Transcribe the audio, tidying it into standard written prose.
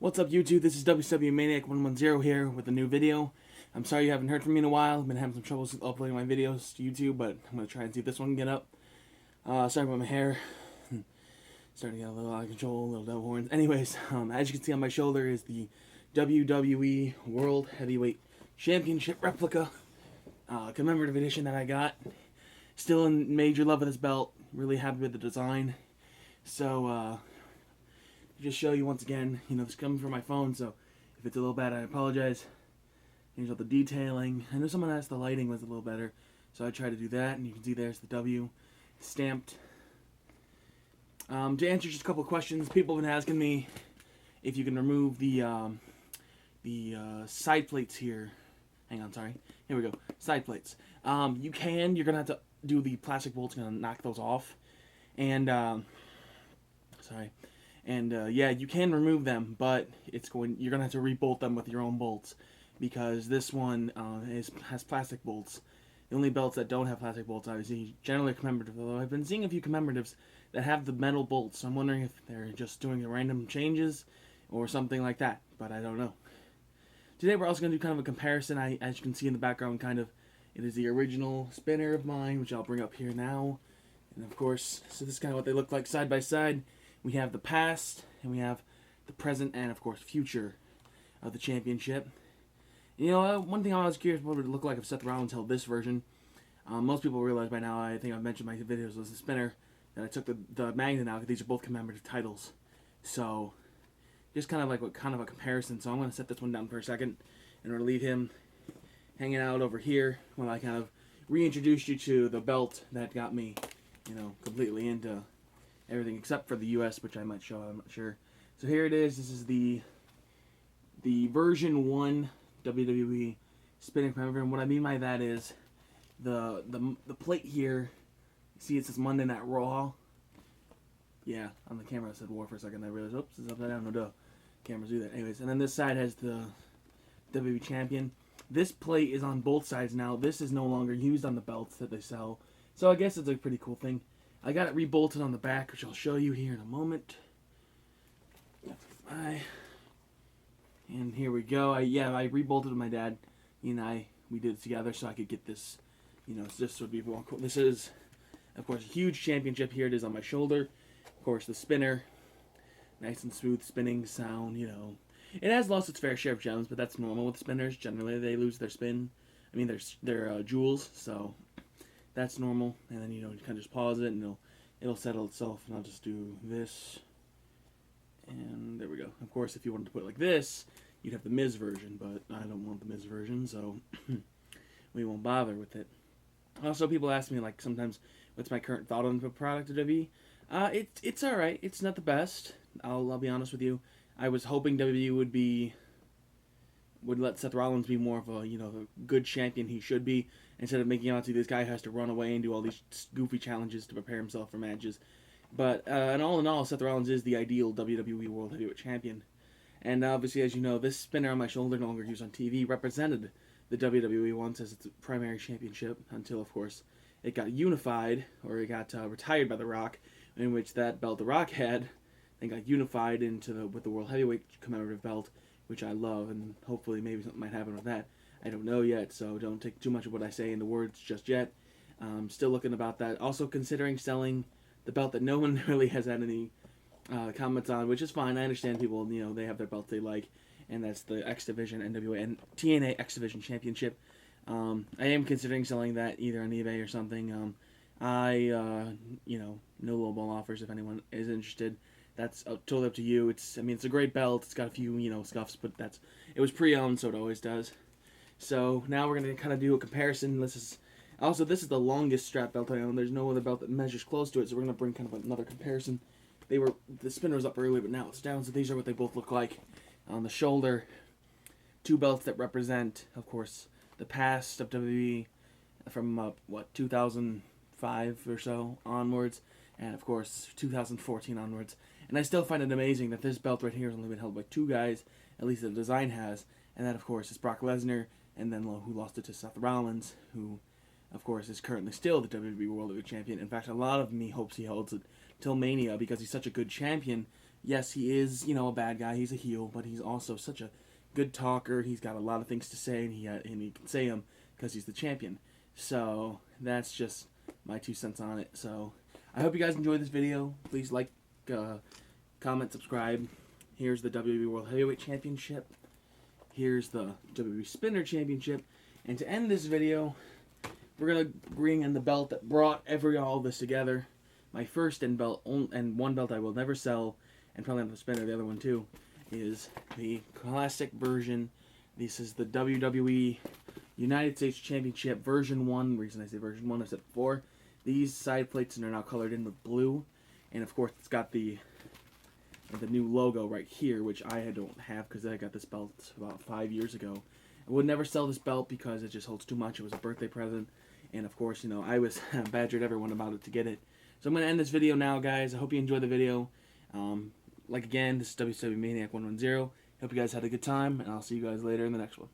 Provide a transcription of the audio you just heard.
What's up, YouTube? This is WCW Maniac 110 here with a new video. I'm sorry you haven't heard from me in a while. I've been having some troubles uploading my videos to YouTube, but I'm going to try and see if this one can get up. Sorry about my hair. Starting to get a little out of control, little devil horns. Anyways, as you can see on my shoulder is the WWE World Heavyweight Championship replica. Commemorative edition that I got. Still in major love with this belt. Really happy with the design. So, just show you once again, this is coming from my phone, so if it's a little bad, I apologize. Here's all the detailing. I know someone asked the lighting was a little better, so I tried to do that, and you can see there's the W stamped. To answer just a couple of questions, people have been asking me if you can remove the side plates here. Hang on, sorry. Here we go. Side plates. You can. You're going to have to do the plastic bolts, going to knock those off. And, sorry. And yeah, you can remove them, but you're gonna have to rebolt them with your own bolts, because this one has plastic bolts. The only belts that don't have plastic bolts, obviously, generally commemorative. Although I've been seeing a few commemoratives that have the metal bolts, so I'm wondering if they're just doing the random changes or something like that. But I don't know. Today we're also gonna do kind of a comparison. As you can see in the background, it is the original spinner of mine, which I'll bring up here now. And of course, so this is kind of what they look like side by side. We have the past, and we have the present, and of course, future of the championship. One thing I was curious what it would look like if Seth Rollins held this version. Most people realize by now, I think I've mentioned in my videos, was the spinner, that I took the magnet out, because these are both commemorative titles. So, just kind of like a comparison. So I'm going to set this one down for a second, and we're going to leave him hanging out over here while I kind of reintroduce you to the belt that got me, completely into everything except for the US, which I might show, I'm not sure. So here it is. This is the version 1 WWE spinning commemorative. And what I mean by that is the plate here. See, it says Monday Night Raw. Yeah, on the camera it said War for a second. I realized, oops, it's upside down. No duh. Cameras do that. Anyways, and then this side has the WWE Champion. This plate is on both sides now. This is no longer used on the belts that they sell. So I guess it's a pretty cool thing. I got it rebolted on the back, which I'll show you here in a moment. And here we go. I rebolted with my dad. We did it together so I could get this. This would be more cool. This is, of course, a huge championship. Here it is on my shoulder. Of course, the spinner. Nice and smooth spinning sound, It has lost its fair share of gems, but that's normal with spinners. Generally, they lose their spin. I mean, their jewels, so that's normal. And then, you kind of just pause it, and it'll settle itself. And I'll just do this. And there we go. Of course, if you wanted to put it like this, you'd have the Miz version, but I don't want the Miz version, so we won't bother with it. Also, people ask me, sometimes, what's my current thought on the product of WWE? It's alright. It's not the best. I'll be honest with you. I was hoping WWE would let Seth Rollins be more of a, the good champion he should be, instead of making out to this guy has to run away and do all these goofy challenges to prepare himself for matches. But, and all in all, Seth Rollins is the ideal WWE World Heavyweight Champion. And obviously, as you know, this spinner on my shoulder, no longer used on TV, represented the WWE once as its primary championship, until, of course, it got unified, or it got retired by The Rock, in which that belt The Rock had, and got unified with the World Heavyweight commemorative belt, which I love, and hopefully maybe something might happen with that. I don't know yet, so don't take too much of what I say into words just yet. Still looking about that. Also considering selling the belt that no one really has had any comments on, which is fine. I understand people, they have their belts they like, and that's the X Division, NWA, and TNA X Division Championship. I am considering selling that either on eBay or something. No lowball offers if anyone is interested. That's totally up to you. It's a great belt. It's got a few, scuffs, but it was pre-owned, so it always does. So now we're gonna kind of do a comparison. This is the longest strap belt I own. There's no other belt that measures close to it, so we're gonna bring kind of another comparison. The spinner was up early, but now it's down. So these are what they both look like on the shoulder. Two belts that represent, of course, the past of WWE from 2005 or so onwards, and of course 2014 onwards. And I still find it amazing that this belt right here has only been held by two guys, at least the design has, and that of course is Brock Lesnar, and then who lost it to Seth Rollins, who of course is currently still the WWE World Heavyweight Champion. In fact, a lot of me hopes he holds it till Mania, because he's such a good champion. yes, he is, you know, a bad guy. He's a heel, but he's also such a good talker. He's got a lot of things to say, and he can say them because he's the champion. So that's just my 2 cents on it. So I hope you guys enjoyed this video. Please like, comment, subscribe. Here's the WWE World Heavyweight Championship. Here's the WWE Spinner Championship. And to end this video, we're going to bring in the belt that brought all this together. My first and one belt I will never sell, and probably not the spinner, the other one too, is the classic version. This is the WWE United States Championship version 1. The reason I say version 1 is that before, these side plates are now colored in with blue. And of course, it's got the new logo right here, which I don't have because I got this belt about 5 years ago. I would never sell this belt because it just holds too much. It was a birthday present. And of course, you know, I was badgered everyone about it to get it. So I'm going to end this video now, guys. I hope you enjoyed the video. Like again, this is WCW Maniac 110. Hope you guys had a good time, and I'll see you guys later in the next one.